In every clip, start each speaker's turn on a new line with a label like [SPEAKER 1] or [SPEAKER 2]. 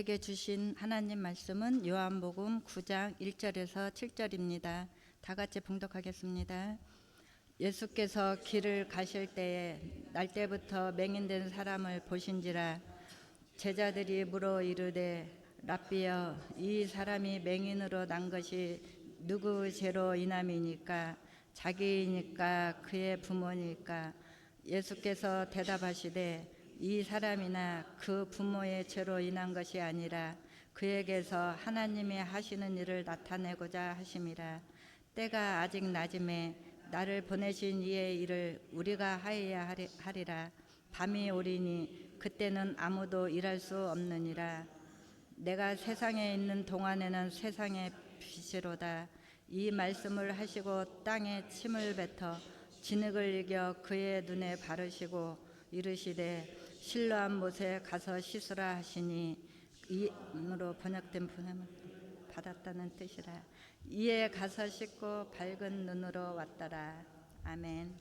[SPEAKER 1] 우리에게 주신 하나님 말씀은 요한복음 9장 1절에서 7절입니다. 다 같이 봉독하겠습니다. 예수께서 길을 가실 때에 날 때부터 맹인된 사람을 보신지라. 제자들이 물어 이르되 랍비여, 이 사람이 맹인으로 난 것이 누구 죄로 인함이니까? 자기이니까 그의 부모니까? 예수께서 대답하시되 이 사람이나 그 부모의 죄로 인한 것이 아니라 그에게서 하나님이 하시는 일을 나타내고자 하심이라. 때가 아직 낮음에 나를 보내신 이의 일을 우리가 하여야 하리라. 밤이 오리니 그때는 아무도 일할 수 없느니라. 내가 세상에 있는 동안에는 세상의 빛이로다. 이 말씀을 하시고 땅에 침을 뱉어 진흙을 이겨 그의 눈에 바르시고 이르시되 실로암 못에 가서 씻으라 하시니, 이으로 번역된 번역은 받았다는 뜻이라. 이에 가서 씻고 밝은 눈으로 왔더라. 아멘.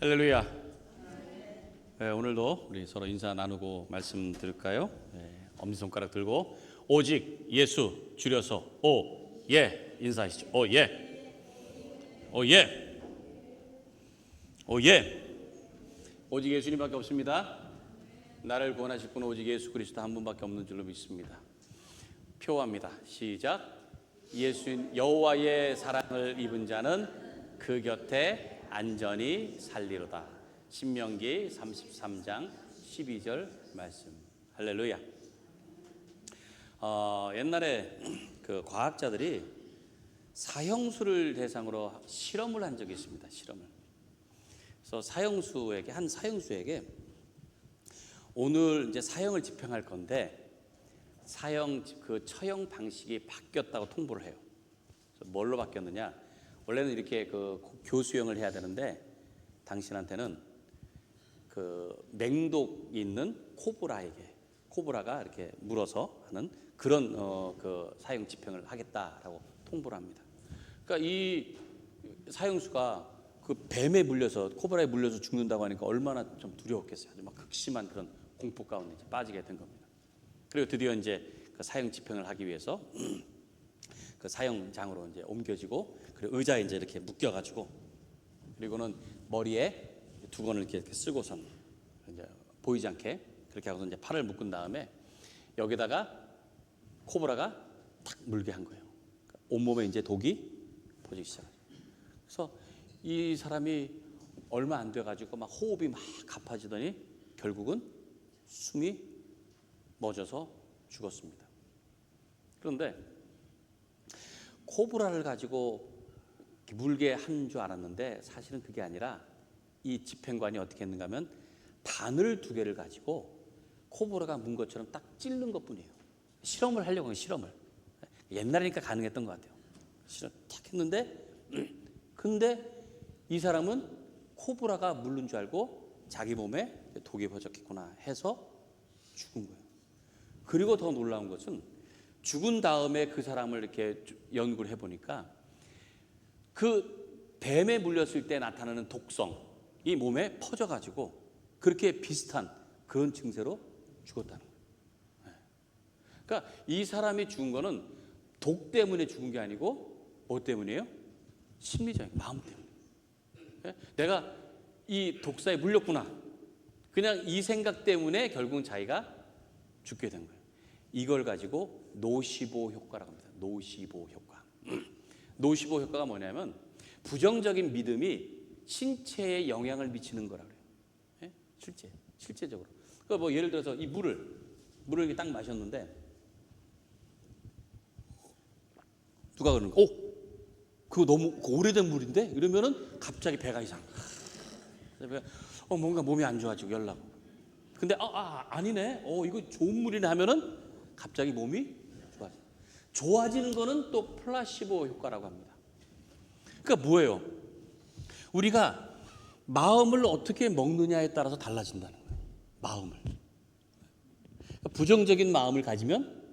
[SPEAKER 2] 할렐루야. 네, 오늘도 우리 서로 인사 나누고 말씀 들을까요? 네, 엄지손가락 들고 오직 예수 줄여서 오예 인사하시죠. 오예. 오예. 오예. 오직 예수님밖에 없습니다. 나를 구원하실 분은 오직 예수 그리스도 한 분밖에 없는 줄로 믿습니다. 표합니다. 시작. 예수인 여호와의 사랑을 입은 자는 그 곁에 안전히 살리로다. 신명기 33장 12절 말씀. 할렐루야. 옛날에 그 과학자들이 사형수를 대상으로 실험을 한 적이 있습니다. 실험을. 그래서 한 사형수에게 오늘 이제 사형을 집행할 건데 사형 그 처형 방식이 바뀌었다고 통보를 해요. 그래서 뭘로 바뀌었느냐? 원래는 이렇게 그 교수형을 해야 되는데 당신한테는 그 맹독이 있는 코브라가 이렇게 물어서 하는 그런 그 사형 집행을 하겠다라고 통보를 합니다. 그러니까 이 사형수가 그 뱀에 물려서 코브라에 물려서 죽는다고 하니까 얼마나 좀 두려웠겠어요. 아주 막 극심한 그런 공포 가운데 이제 빠지게 된 겁니다. 그리고 드디어 이제 그 사형 집행을 하기 위해서 그 사형장으로 이제 옮겨지고, 그리고 의자에 이제 이렇게 묶여가지고, 그리고는 머리에 두건을 이렇게 쓰고선 이제 보이지 않게 그렇게 하고서 이제 팔을 묶은 다음에 여기다가 코브라가 탁 물게 한 거예요. 그러니까 온몸에 이제 독이 퍼지기 시작하죠. 그래서 이 사람이 얼마 안 돼가지고 막 호흡이 막 가파지더니 결국은 숨이 멎어서 죽었습니다. 그런데 코브라를 가지고 물게 한 줄 알았는데 사실은 그게 아니라 이 집행관이 어떻게 했는가 하면 바늘 2개를 가지고 코브라가 문 것처럼 딱 찌른 것뿐이에요. 실험을 하려고 한 실험을. 옛날이니까 가능했던 것 같아요. 실험 탁 했는데 근데 이 사람은 코브라가 물른 줄 알고 자기 몸에 독이 퍼졌겠구나 해서 죽은 거예요. 그리고 더 놀라운 것은 죽은 다음에 그 사람을 이렇게 연구를 해보니까 그 뱀에 물렸을 때 나타나는 독성이 몸에 퍼져가지고 그렇게 비슷한 그런 증세로 죽었다는 거예요. 그러니까 이 사람이 죽은 거는 독 때문에 죽은 게 아니고 뭐 때문이에요? 심리적인 마음 때문에. 내가 이 독사에 물렸구나. 그냥 이 생각 때문에 결국은 자기가 죽게 된 거예요. 이걸 가지고 노시보 효과라고 합니다. 노시보 효과. 노시보 효과가 뭐냐면 부정적인 믿음이 신체에 영향을 미치는 거라고 그래요. 실제적으로. 그러니까 뭐 예를 들어서 이 물을 이렇게 딱 마셨는데 누가 그러는 거? 그거 너무 오래된 물인데? 이러면은 갑자기 배가 이상. 뭔가 몸이 안 좋아지고 열나고. 근데 아니네. 이거 좋은 물이네 하면은 갑자기 몸이 좋아지는 거는 또 플라시보 효과라고 합니다. 그러니까 뭐예요? 우리가 마음을 어떻게 먹느냐에 따라서 달라진다는 거예요. 마음을. 그러니까 부정적인 마음을 가지면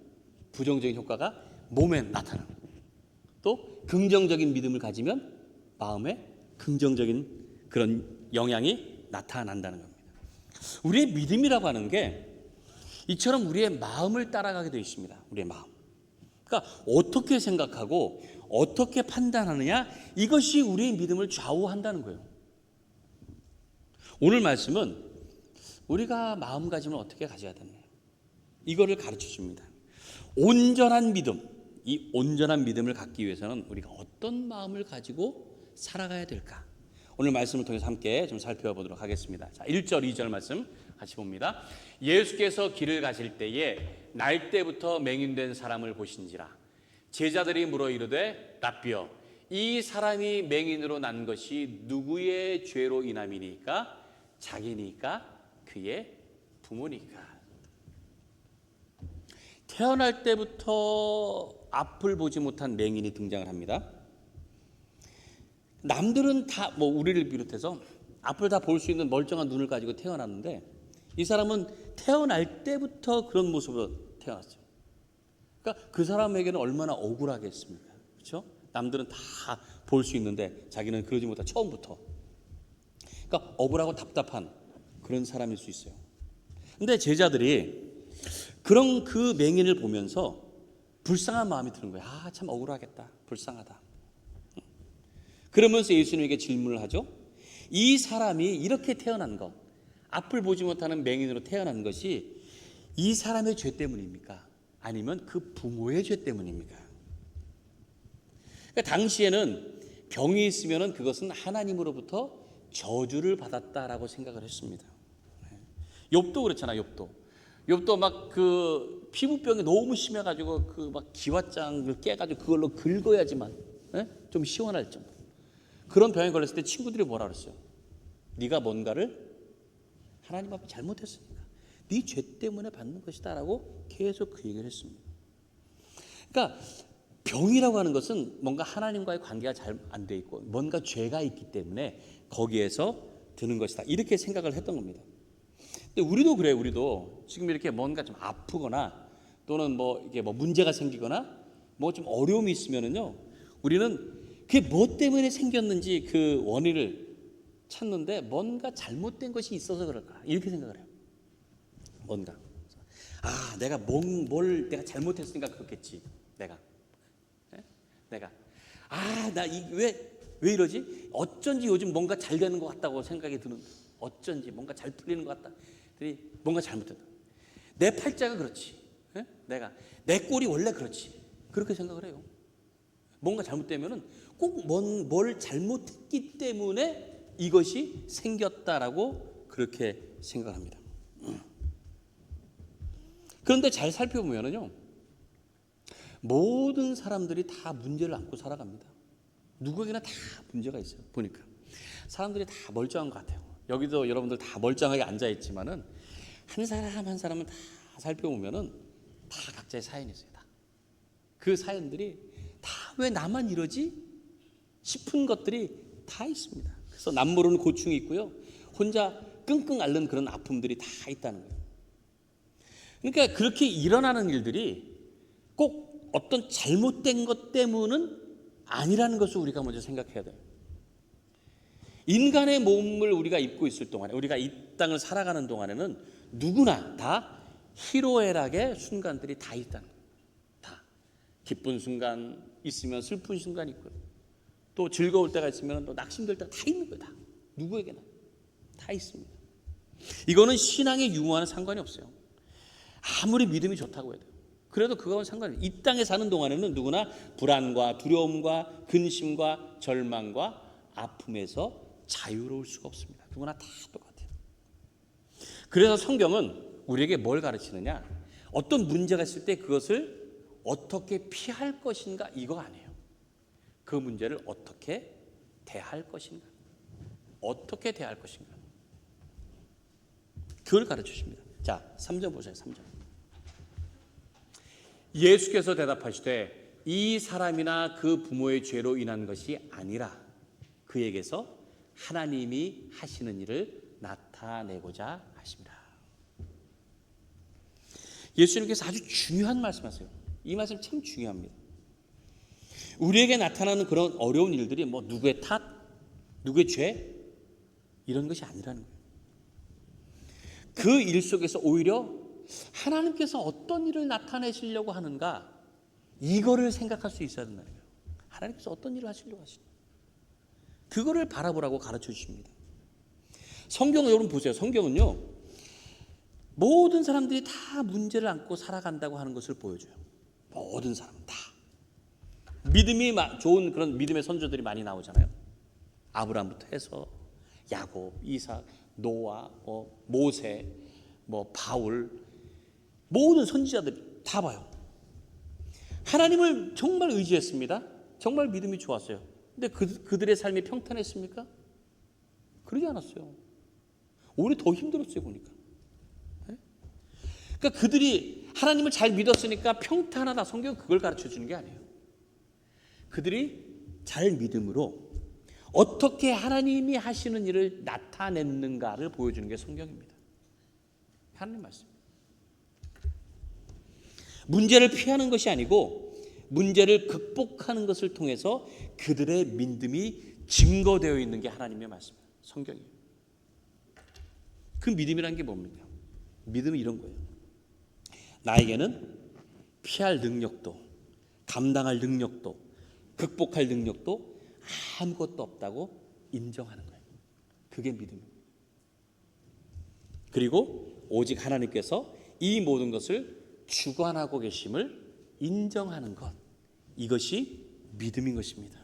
[SPEAKER 2] 부정적인 효과가 몸에 나타나는 거예요. 또 긍정적인 믿음을 가지면 마음에 긍정적인 그런 영향이 나타난다는 겁니다. 우리의 믿음이라고 하는 게 이처럼 우리의 마음을 따라가게 되어 있습니다. 우리의 마음. 그러니까 어떻게 생각하고 어떻게 판단하느냐, 이것이 우리의 믿음을 좌우한다는 거예요. 오늘 말씀은 우리가 마음가짐을 어떻게 가져야 되느냐, 이거를 가르쳐 줍니다. 온전한 믿음, 이 온전한 믿음을 갖기 위해서는 우리가 어떤 마음을 가지고 살아가야 될까? 오늘 말씀을 통해서 함께 좀 살펴보도록 하겠습니다. 자, 1절, 2절 말씀 같이 봅니다. 예수께서 길을 가실 때에 날 때부터 맹인된 사람을 보신지라. 제자들이 물어 이르되 라삐여, 이 사람이 맹인으로 난 것이 누구의 죄로 인함이니까? 자기니까? 그의 부모니까? 태어날 때부터 앞을 보지 못한 맹인이 등장을 합니다. 남들은 다 우리를 비롯해서 앞을 다 볼 수 있는 멀쩡한 눈을 가지고 태어났는데 이 사람은 태어날 때부터 그런 모습으로 태어났어요. 그러니까 그 사람에게는 얼마나 억울하겠습니까? 그렇죠? 남들은 다 볼 수 있는데 자기는 그러지 못한 처음부터. 그러니까 억울하고 답답한 그런 사람일 수 있어요. 근데 제자들이 그런 그 맹인을 보면서 불쌍한 마음이 드는 거예요. 아, 참 억울하겠다. 불쌍하다. 그러면서 예수님에게 질문을 하죠. 이 사람이 이렇게 태어난 것, 앞을 보지 못하는 맹인으로 태어난 것이 이 사람의 죄 때문입니까? 아니면 그 부모의 죄 때문입니까? 그러니까 당시에는 병이 있으면 그것은 하나님으로부터 저주를 받았다라고 생각을 했습니다. 욥도 그렇잖아요. 욥도 막 그 피부병이 너무 심해가지고 그 막 기왓장을 깨가지고 그걸로 긁어야지만 좀 시원할 정도. 그런 병에 걸렸을 때 친구들이 뭐라 그랬어요? 네가 뭔가를 하나님 앞에 잘못했으니까 네 죄 때문에 받는 것이다라고 계속 그 얘기를 했습니다. 그러니까 병이라고 하는 것은 뭔가 하나님과의 관계가 잘 안 돼 있고 뭔가 죄가 있기 때문에 거기에서 드는 것이다, 이렇게 생각을 했던 겁니다. 근데 우리도 그래요. 우리도 지금 이렇게 뭔가 좀 아프거나 또는 이게 문제가 생기거나 좀 어려움이 있으면은요, 우리는 그게 뭐 때문에 생겼는지 그 원인을 찾는데 뭔가 잘못된 것이 있어서 그럴까, 이렇게 생각을 해요. 뭔가 내가 뭘 내가 잘못했으니까 그렇겠지. 내가 나 왜 이러지? 어쩐지 요즘 뭔가 잘 되는 것 같다고 생각이 드는, 어쩐지 뭔가 잘 풀리는 것 같다. 뭔가 잘못됐다. 내 팔자가 그렇지. 내 꼴이 원래 그렇지. 그렇게 생각을 해요. 뭔가 잘못되면은 꼭 뭘 잘못했기 때문에 이것이 생겼다라고 그렇게 생각을 합니다. 그런데 잘 살펴보면은요, 모든 사람들이 다 문제를 안고 살아갑니다. 누구에게나 다 문제가 있어요. 보니까 사람들이 다 멀쩡한 것 같아요. 여기도 여러분들 다 멀쩡하게 앉아 있지만은 한 사람 한 사람은 다 살펴보면은 다 각자의 사연이 있어요. 그 사연들이 다 왜 나만 이러지 싶은 것들이 다 있습니다. 그래서 남모르는 고충이 있고요, 혼자 끙끙 앓는 그런 아픔들이 다 있다는 거예요. 그러니까 그렇게 일어나는 일들이 꼭 어떤 잘못된 것 때문은 아니라는 것을 우리가 먼저 생각해야 돼요. 인간의 몸을 우리가 입고 있을 동안에, 우리가 이 땅을 살아가는 동안에는 누구나 다 희로애락의 순간들이 다 있다는 거예요. 다 기쁜 순간 있으면 슬픈 순간 있고요, 또 즐거울 때가 있으면 또 낙심될 때가 다 있는 거예요. 다 누구에게나 다 있습니다. 이거는 신앙의 유무와는 상관이 없어요. 아무리 믿음이 좋다고 해도 그래도 그거와는 상관이 없어요. 이 땅에 사는 동안에는 누구나 불안과 두려움과 근심과 절망과 아픔에서 자유로울 수가 없습니다. 누구나 다 똑같아요. 그래서 성경은 우리에게 뭘 가르치느냐, 어떤 문제가 있을 때 그것을 어떻게 피할 것인가, 이거 아니에요. 그 문제를 어떻게 대할 것인가, 어떻게 대할 것인가, 그걸 가르치십니다. 자, 3절 보세요. 3절. 예수께서 대답하시되 이 사람이나 그 부모의 죄로 인한 것이 아니라 그에게서 하나님이 하시는 일을 나타내고자 하십니다. 예수님께서 아주 중요한 말씀하세요. 이 말씀 참 중요합니다. 우리에게 나타나는 그런 어려운 일들이 누구의 탓, 누구의 죄, 이런 것이 아니라는 거예요. 그 일 속에서 오히려 하나님께서 어떤 일을 나타내시려고 하는가, 이거를 생각할 수 있어야 된다는 거예요. 하나님께서 어떤 일을 하시려고 하시는가, 그거를 바라보라고 가르쳐 주십니다. 성경을 여러분 보세요. 성경은요, 모든 사람들이 다 문제를 안고 살아간다고 하는 것을 보여줘요. 모든 사람은 다. 믿음이 좋은 그런 믿음의 선조들이 많이 나오잖아요. 아브라함부터 해서 야곱, 이삭, 노아, 모세, 바울, 모든 선지자들이 다 봐요. 하나님을 정말 의지했습니다. 정말 믿음이 좋았어요. 근데 그들의 삶이 평탄했습니까? 그러지 않았어요. 오히려 더 힘들었어요, 보니까. 그러니까 그들이 하나님을 잘 믿었으니까 평탄하다, 성경은 그걸 가르쳐 주는 게 아니에요. 그들이 잘 믿음으로 어떻게 하나님이 하시는 일을 나타냈는가를 보여주는 게 성경입니다. 하나님 말씀. 문제를 피하는 것이 아니고 문제를 극복하는 것을 통해서 그들의 믿음이 증거되어 있는 게 하나님의 말씀입니다. 성경이에요. 그 믿음이란 게 뭡니까? 믿음은 이런 거예요. 나에게는 피할 능력도, 감당할 능력도, 극복할 능력도 아무것도 없다고 인정하는 거예요. 그게 믿음입니다. 그리고 오직 하나님께서 이 모든 것을 주관하고 계심을 인정하는 것, 이것이 믿음인 것입니다.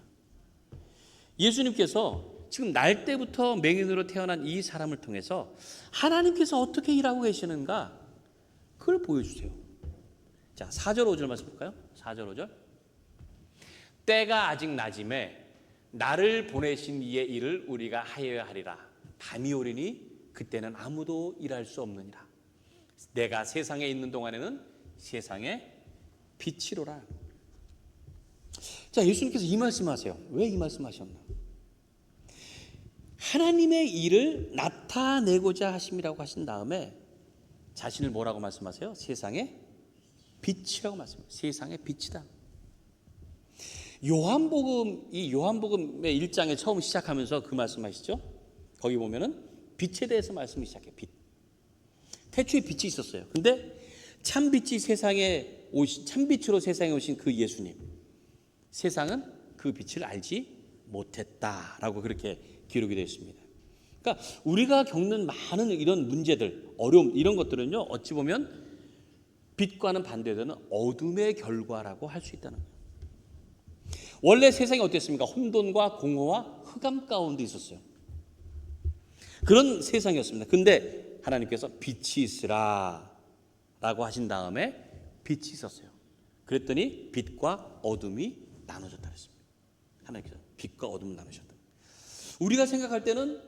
[SPEAKER 2] 예수님께서 지금 날 때부터 맹인으로 태어난 이 사람을 통해서 하나님께서 어떻게 일하고 계시는가, 그걸 보여주세요. 자, 4절 5절 말씀 볼까요? 4절 5절. 때가 아직 낮음에 나를 보내신 이의 일을 우리가 하여야 하리라. 밤이 오리니 그때는 아무도 일할 수 없느니라. 내가 세상에 있는 동안에는 세상의 빛이로라. 자, 예수님께서 이 말씀하세요. 왜 이 말씀하셨나? 하나님의 일을 나타내고자 하심이라고 하신 다음에 자신을 뭐라고 말씀하세요? 세상의 빛이라고 말씀해요. 세상의 빛이다. 요한복음의 1장에 처음 시작하면서 그 말씀하시죠. 거기 보면은 빛에 대해서 말씀을 시작해요. 빛. 태초에 빛이 있었어요. 근데 참빛이 참빛으로 세상에 오신 그 예수님, 세상은 그 빛을 알지 못했다라고 그렇게 기록이 되어 있습니다. 그러니까 우리가 겪는 많은 이런 문제들, 어려움, 이런 것들은요, 어찌 보면 빛과는 반대되는 어둠의 결과라고 할 수 있다는 거예요. 원래 세상이 어땠습니까? 혼돈과 공허와 흑암 가운데 있었어요. 그런 세상이었습니다. 근데 하나님께서 빛이 있으라 라고 하신 다음에 빛이 있었어요. 그랬더니 빛과 어둠이 나눠졌다 그랬습니다. 하나님께서 빛과 어둠을 나누셨다. 우리가 생각할 때는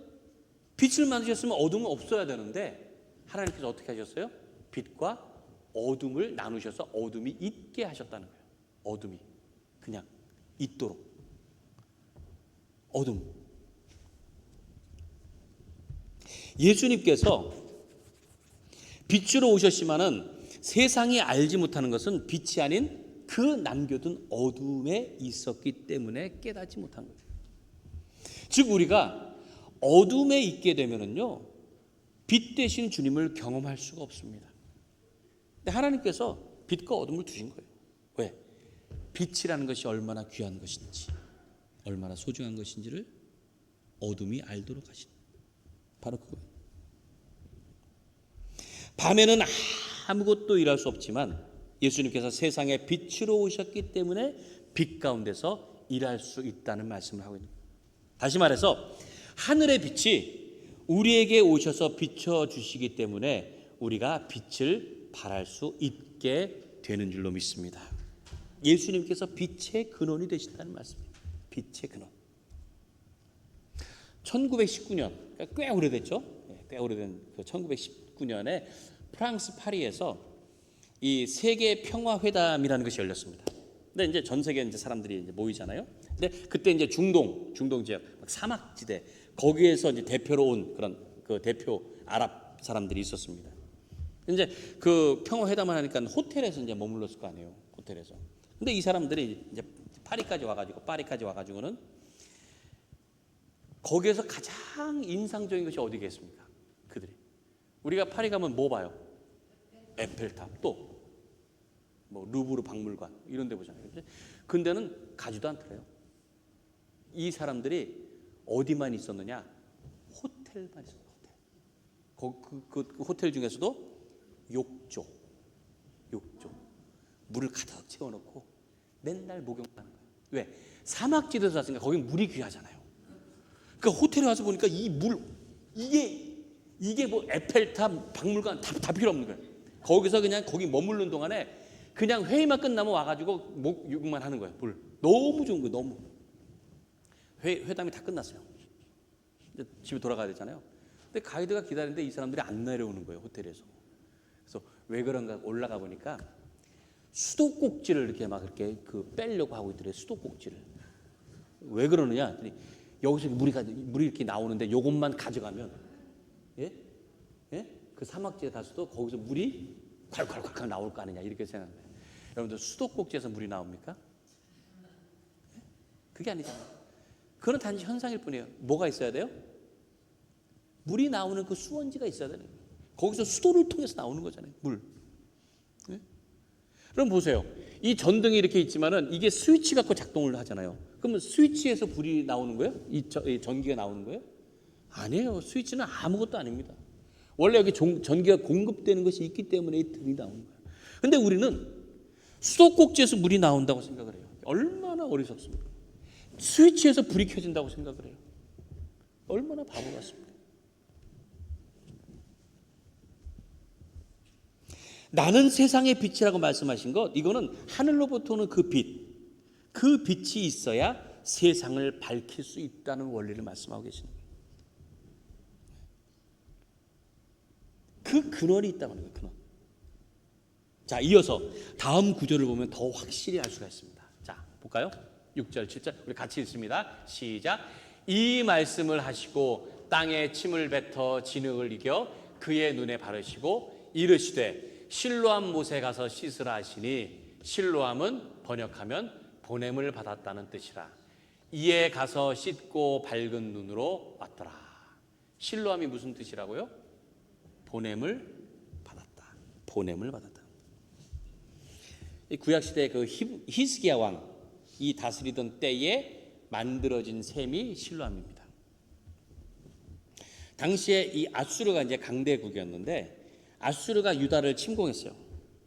[SPEAKER 2] 빛을 만드셨으면 어둠은 없어야 되는데 하나님께서 어떻게 하셨어요? 빛과 어둠을 나누셔서 어둠이 있게 하셨다는 거예요. 어둠이 그냥 있도록. 어둠. 예수님께서 빛으로 오셨지만은 세상이 알지 못하는 것은 빛이 아닌 그 남겨둔 어둠에 있었기 때문에 깨닫지 못한 거예요. 즉 우리가 어둠에 있게 되면은요, 빛 대신 주님을 경험할 수가 없습니다. 근데 하나님께서 빛과 어둠을 두신 거예요. 왜? 빛이라는 것이 얼마나 귀한 것인지, 얼마나 소중한 것인지를 어둠이 알도록 하신, 바로 그거예요. 밤에는 아무것도 일할 수 없지만 예수님께서 세상에 빛으로 오셨기 때문에 빛 가운데서 일할 수 있다는 말씀을 하고 있는 거예요. 다시 말해서 하늘의 빛이 우리에게 오셔서 비춰주시기 때문에 우리가 빛을 발할 수 있게 되는 줄로 믿습니다. 예수님께서 빛의 근원이 되신다는 말씀입니다. 빛의 근원. 1919년, 그러니까 꽤 오래됐죠. 꽤 오래된 그 1919년에 프랑스 파리에서 이 세계 평화 회담이라는 것이 열렸습니다. 근데 이제 전 세계 이제 사람들이 이제 모이잖아요. 근데 그때 이제 중동 지역, 사막지대, 거기에서 이제 대표로 온 그런 그 대표 아랍 사람들이 있었습니다. 이제 그 평화 회담을 하니까 호텔에서 이제 머물렀을 거 아니에요. 호텔에서. 근데 이 사람들이 이제 파리까지 와가지고는 거기에서 가장 인상적인 것이 어디겠습니까? 그들이. 우리가 파리 가면 뭐 봐요? 에펠탑, 또 뭐 루브르 박물관 이런 데 보잖아요. 근데는 가지도 않더래요. 이 사람들이 어디만 있었느냐? 호텔만 있었어요. 호텔. 그 호텔 중에서도 욕조. 물을 가득 채워놓고 맨날 목욕하는 거예요. 왜? 사막지대에서 왔으니까 거긴 물이 귀하잖아요. 그러니까 호텔에 와서 보니까 이 물, 이게 뭐 에펠탑, 박물관 다 필요 없는 거예요. 거기서 그냥 거기 머무르는 동안에 그냥 회의만 끝나면 와가지고 목욕만 하는 거예요. 물. 너무 좋은 거예요. 너무. 회담이 다 끝났어요. 이제 집에 돌아가야 되잖아요. 근데 가이드가 기다리는데 이 사람들이 안 내려오는 거예요. 호텔에서. 그래서 왜 그런가 올라가 보니까 수도꼭지를 이렇게 막 이렇게 빼려고 하고 있더래요. 수도꼭지를. 왜 그러느냐? 여기서 물이 이렇게 나오는데 요것만 가져가면, 예? 그 사막지에 가서도 거기서 물이 콸콸콸 나올 거 아니냐 이렇게 생각해요. 여러분들 수도꼭지에서 물이 나옵니까? 그게 아니잖아요. 그건 단지 현상일 뿐이에요. 뭐가 있어야 돼요? 물이 나오는 그 수원지가 있어야 되는 거예요. 거기서 수도를 통해서 나오는 거잖아요. 물. 네? 그럼 보세요. 이 전등이 이렇게 있지만은 이게 스위치 갖고 작동을 하잖아요. 그러면 스위치에서 불이 나오는 거예요? 이 전기가 나오는 거예요? 아니에요. 스위치는 아무것도 아닙니다. 원래 여기 전기가 공급되는 것이 있기 때문에 이 등이 나오는 거예요. 근데 우리는 수도꼭지에서 물이 나온다고 생각을 해요. 얼마나 어리석습니까? 스위치에서 불이 켜진다고 생각을 해요. 얼마나 바보 같습니까? 나는 세상의 빛이라고 말씀하신 것, 이거는 하늘로부터 오는 그 빛이 있어야 세상을 밝힐 수 있다는 원리를 말씀하고 계시는 거예요. 그 근원이 있다고 하는 거예요. 근원. 자, 이어서 다음 구절을 보면 더 확실히 알 수가 있습니다. 자, 볼까요? 6절, 7절 우리 같이 읽습니다. 시작. 이 말씀을 하시고 땅에 침을 뱉어 진흙을 이겨 그의 눈에 바르시고 이르시되 실로암 못에 가서 씻으라 하시니, 실로암은 번역하면 보냄을 받았다는 뜻이라. 이에 가서 씻고 밝은 눈으로 왔더라. 실로암이 무슨 뜻이라고요? 보냄을 받았다. 보냄을 받았다. 이 구약 시대 그 히스기야 왕이 다스리던 때에 만들어진 셈이 실로암입니다. 당시에 이 아수르가 이제 강대국이었는데 아수르가 유다를 침공했어요.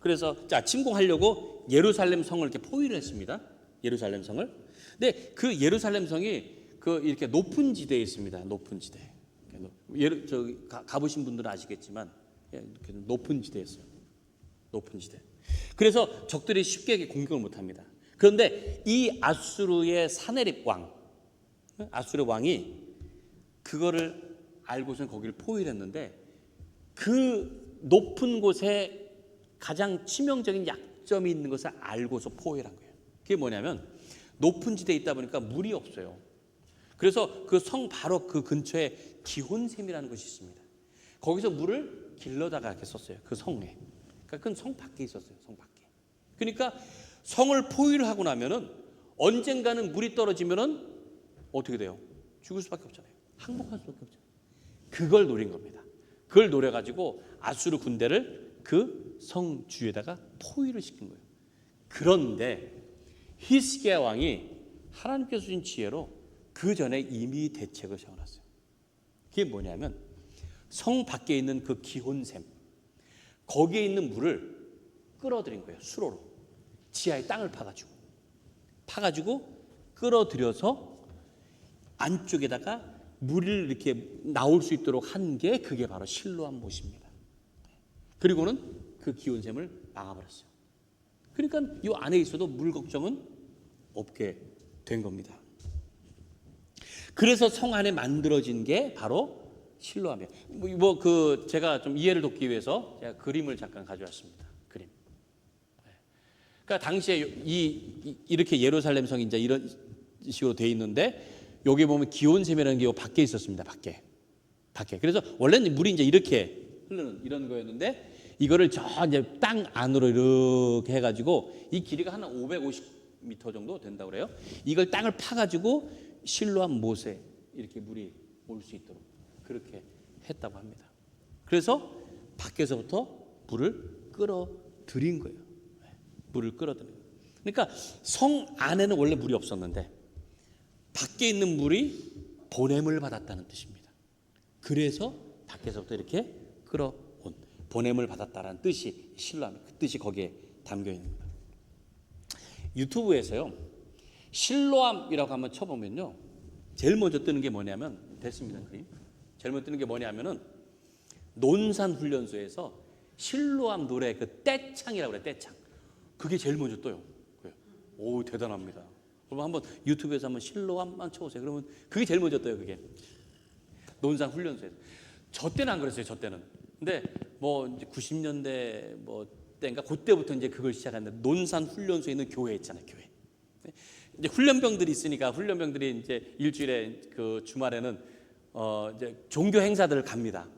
[SPEAKER 2] 그래서 침공하려고 예루살렘 성을 이렇게 포위를 했습니다. 예루살렘 성을. 근데 그 예루살렘 성이 이렇게 높은 지대에 있습니다. 높은 지대. 가보신 분들은 아시겠지만 높은 지대였어요. 높은 지대. 그래서 적들이 쉽게 공격을 못합니다. 그런데 이 아수르의 사네립 왕, 아수르 왕이 그거를 알고선 거기를 포위를 했는데 그 높은 곳에 가장 치명적인 약점이 있는 것을 알고서 포위를 한 거예요. 그게 뭐냐면 높은 지대에 있다 보니까 물이 없어요. 그래서 그 성 바로 그 근처에 기혼샘이라는 곳이 있습니다. 거기서 물을 길러다가 이렇게 썼어요. 그 성에. 그러니까 그건 성 밖에 있었어요. 성 밖에. 그러니까 성을 포위를 하고 나면은 언젠가는 물이 떨어지면은 어떻게 돼요? 죽을 수밖에 없잖아요. 항복할 수밖에 없잖아요. 그걸 노린 겁니다. 그걸 노려가지고 아수르 군대를 그 성 주에다가 포위를 시킨 거예요. 그런데 히스기야 왕이 하나님께서 주신 지혜로 그 전에 이미 대책을 세워놨어요. 그게 뭐냐면 성 밖에 있는 그 기혼샘, 거기에 있는 물을 끌어들인 거예요. 수로로. 지하에 땅을 파가지고 끌어들여서 안쪽에다가 물을 이렇게 나올 수 있도록 한 게 그게 바로 실로암 못입니다. 그리고는 그 기온샘을 막아버렸어요. 그러니까 이 안에 있어도 물 걱정은 없게 된 겁니다. 그래서 성 안에 만들어진 게 바로 실로암이에요. 제가 좀 이해를 돕기 위해서 제가 그림을 잠깐 가져왔습니다. 그림. 그러니까 당시에 이렇게 예루살렘 성이 이제 이런 식으로 돼 있는데 여기 보면 기온샘이라는 게 밖에 있었습니다. 밖에. 그래서 원래는 물이 이제 이렇게 흐르는 이런 거였는데 이거를 저 이제 땅 안으로 이렇게 해가지고 이 길이가 한 550m 정도 된다고 그래요. 이걸 땅을 파가지고 실로암 못에 이렇게 물이 올 수 있도록 그렇게 했다고 합니다. 그래서 밖에서부터 물을 끌어들인 거예요. 물을 끌어들인 거예요. 그러니까 성 안에는 원래 물이 없었는데 밖에 있는 물이 보냄을 받았다는 뜻입니다. 그래서 밖에서부터 이렇게 끌어온 보냄을 받았다라는 뜻이 실로암, 그 뜻이 거기에 담겨 있는 거예요. 유튜브에서요 실로암이라고 한번 쳐보면요 제일 먼저 뜨는 게 뭐냐면 됐습니다. 제일 먼저 뜨는 게 뭐냐면은 논산훈련소에서 실로암 노래 그 떼창이라고 그래. 떼창 그게 제일 먼저 떠요. 오 대단합니다. 그럼 한번 유튜브에서 한번 실로암만 쳐보세요. 그러면 그게 제일 먼저 떠요. 그게 논산훈련소에서. 저 때는 안 그랬어요. 저 때는. 근데 뭐 이제 90년대 뭐 때인가 그때부터 이제 그걸 시작했는데 논산훈련소에 있는 교회 있잖아요. 교회. 이제 훈련병들이 있으니까 훈련병들이 이제 일주일에 그 주말에는 이제 종교 행사들을 갑니다.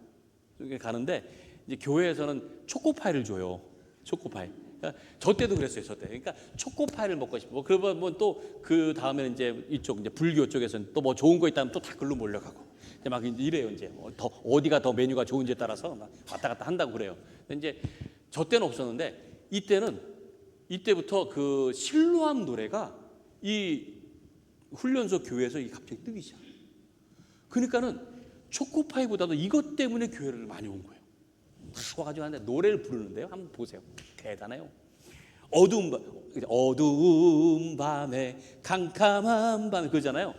[SPEAKER 2] 가는데 이제 교회에서는 초코파이를 줘요. 초코파이. 그러니까 저 때도 그랬어요. 저 때. 그러니까 초코파이를 먹고 싶고 그러면 또 그 다음에는 이제 이쪽 이제 불교 쪽에서는 또 뭐 좋은 거 있다면 또 다 글로 몰려가고 이제 막 이래요. 이제 더 어디가 더 메뉴가 좋은지에 따라서 막 왔다 갔다 한다고 그래요. 근데 이제 저 때는 없었는데 이때부터 그 실로암 노래가 이 훈련소 교회에서 갑자기 뜨기 시작. 그러니까는 초코파이보다도 이것 때문에 교회를 많이 온 거예요. 다 와가지고 하는데 노래를 부르는데요. 한번 보세요. 대단해요. 어두운 밤에 캄캄한 밤에 그러잖아요.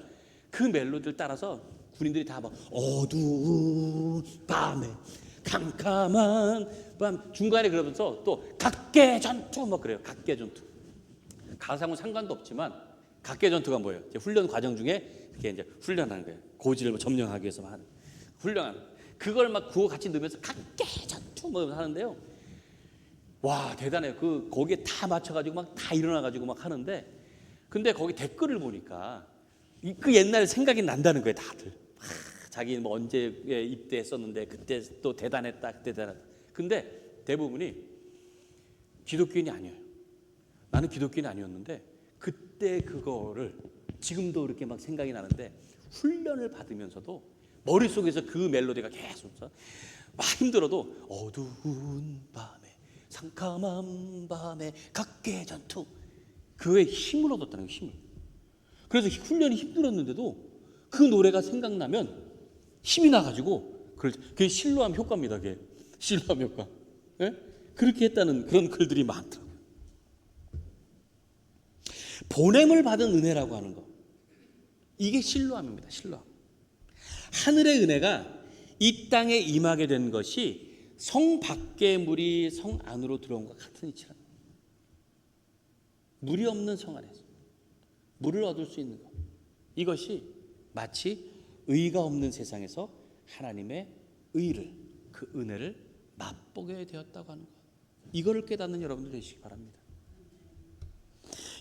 [SPEAKER 2] 그 멜로디를 따라서 군인들이 다 막 어두운 밤에 캄캄한 밤 중간에 그러면서 또 각계전투 막 그래요. 각계전투. 가사하고 상관도 없지만 각계전투가 뭐예요? 이제 훈련 과정 중에 이렇게 이제 훈련하는 거예요. 고지를 점령하기 위해서만 하는 훈련하는. 그걸 막 그거 같이 넣으면서 각계전투 뭐 하는데요. 와 대단해요. 그 거기에 다 맞춰가지고 막 다 일어나가지고 막 하는데, 근데 거기 댓글을 보니까 그 옛날 생각이 난다는 거예요. 다들 자기는 뭐 언제 입대했었는데 그때 또 대단했다, 그때 대단했다. 근데 대부분이 기독교인이 아니에요. 나는 기독교인이 아니었는데 그때 그거를 지금도 이렇게 막 생각이 나는데 훈련을 받으면서도 머릿속에서 그 멜로디가 계속 막 힘들어도 어두운 밤에 상kam한 밤에 각계전투 그에 힘을 얻었다는 거예요. 힘을. 그래서 훈련이 힘들었는데도 그 노래가 생각나면 힘이 나가지고 그게 실로암 효과입니다. 그게 실로암 효과. 네? 그렇게 했다는 그런 글들이 많더라고요. 보냄을 받은 은혜라고 하는 거, 이게 실로암입니다. 실로암. 하늘의 은혜가 이 땅에 임하게 된 것이 성 밖의 물이 성 안으로 들어온 것 같은 이치라. 물이 없는 성 안에서 물을 얻을 수 있는 것, 이것이 마치 의가 없는 세상에서 하나님의 의를, 그 은혜를 맛보게 되었다고 하는 것, 이거를 깨닫는 여러분들 되시기 바랍니다.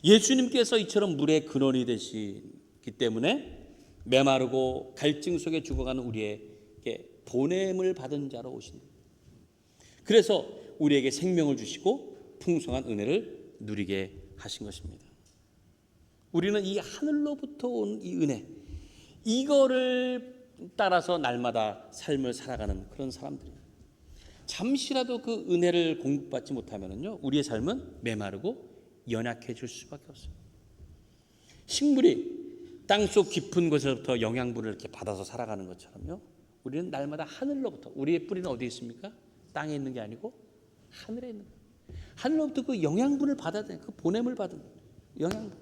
[SPEAKER 2] 예수님께서 이처럼 물의 근원이 되시기 때문에 메마르고 갈증 속에 죽어가는 우리에게 보냄을 받은 자로 오신, 그래서 우리에게 생명을 주시고 풍성한 은혜를 누리게 하신 것입니다. 우리는 이 하늘로부터 온 이 은혜, 이거를 따라서 날마다 삶을 살아가는 그런 사람들이에요. 잠시라도 그 은혜를 공급받지 못하면요, 우리의 삶은 메마르고 연약해질 수밖에 없어요. 식물이 땅속 깊은 곳에서부터 영양분을 이렇게 받아서 살아가는 것처럼요, 우리는 날마다 하늘로부터, 우리의 뿌리는 어디에 있습니까? 땅에 있는 게 아니고 하늘에 있는 거예요. 하늘로부터 그 영양분을 받아야 돼요. 그 보냄을 받은 영양분,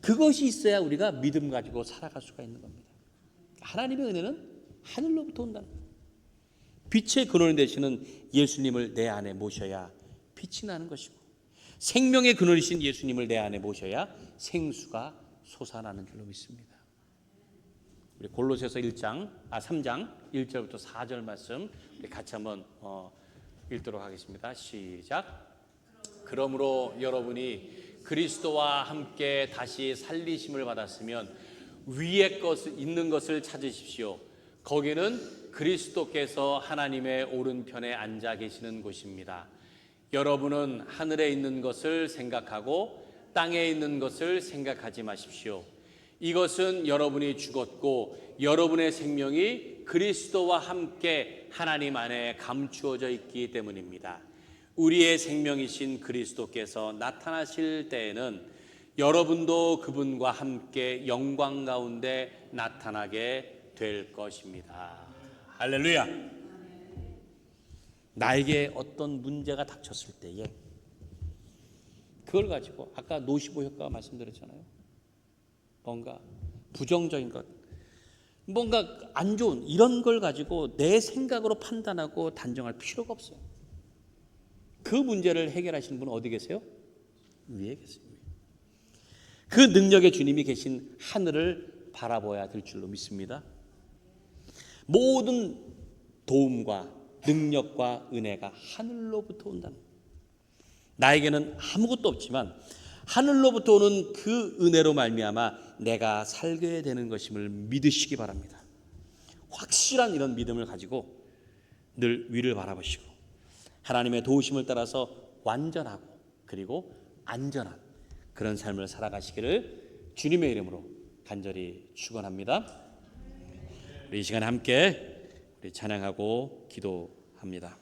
[SPEAKER 2] 그것이 있어야 우리가 믿음 가지고 살아갈 수가 있는 겁니다. 하나님의 은혜는 하늘로부터 온다는 거예요. 빛의 근원이 되시는 예수님을 내 안에 모셔야 빛이 나는 것이고, 생명의 근원이신 예수님을 내 안에 모셔야 생수가 솟아나는 줄로 믿습니다. 우리 골로새서 3장 1절부터 4절 말씀 우리 같이 한번 읽도록 하겠습니다. 시작. 그러므로 여러분이 그리스도와 함께 다시 살리심을 받았으면 위에 있는 것을 찾으십시오. 거기는 그리스도께서 하나님의 오른편에 앉아 계시는 곳입니다. 여러분은 하늘에 있는 것을 생각하고 땅에 있는 것을 생각하지 마십시오. 이것은 여러분이 죽었고 여러분의 생명이 그리스도와 함께 하나님 안에 감추어져 있기 때문입니다. 우리의 생명이신 그리스도께서 나타나실 때에는 여러분도 그분과 함께 영광 가운데 나타나게 될 것입니다. 할렐루야. 나에게 어떤 문제가 닥쳤을 때에 그걸 가지고 아까 노시보 효과 말씀드렸잖아요. 뭔가 부정적인 것, 뭔가 안 좋은 이런 걸 가지고 내 생각으로 판단하고 단정할 필요가 없어요. 그 문제를 해결하시는 분은 어디 계세요? 위에 계세요. 그 능력의 주님이 계신 하늘을 바라봐야 될 줄로 믿습니다. 모든 도움과 능력과 은혜가 하늘로부터 온다는, 나에게는 아무것도 없지만 하늘로부터 오는 그 은혜로 말미암아 내가 살게 되는 것임을 믿으시기 바랍니다. 확실한 이런 믿음을 가지고 늘 위를 바라보시고 하나님의 도우심을 따라서 완전하고 그리고 안전한 그런 삶을 살아가시기를 주님의 이름으로 간절히 축원합니다. 우리 이 시간에 함께 우리 찬양하고 기도합니다.